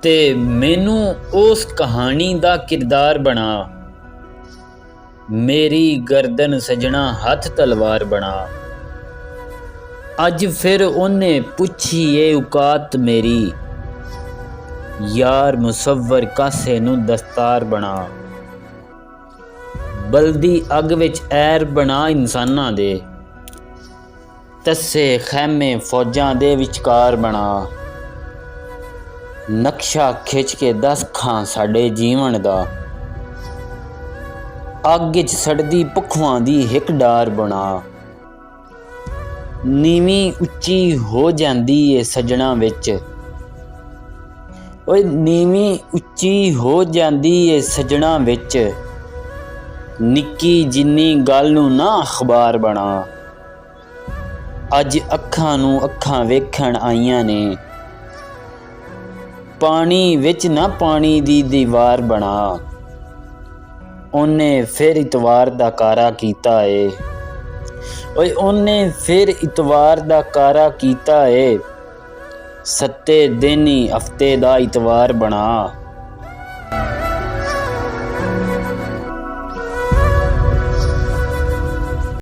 ते मैनू उस कहानी दा किरदार बना। मेरी गर्दन सजना हथ तलवार बना। अज फिर उन्हें पुछी ए औकात मेरी, यार मुसव्वर कासे नू दस्तार बना। बलदी अग विच ऐर बना इंसानां दे, तस्से खैमे फौजां दे विचकार बना। नक्शा खिच के दस खां साडे जीवन दा, अग विच सड़दी भुखवां दी हिक डार बना। नीवी उच्ची हो जांदी ए सजना विच, ओए नीवी उच्ची हो जांदी ए सजना विच, निक्की जिन्नी गल नू ना अखबार बना। अज अखां नू अखां वेखण आईयां ने, पानी विच ना पानी दी दीवार बना। उन्हें फिर इतवार दा कारा कीता ए, ओए उन्हें फिर इतवार दा कारा कीता ए, सत्ते दिन ही हफ्ते दा इतवार बना।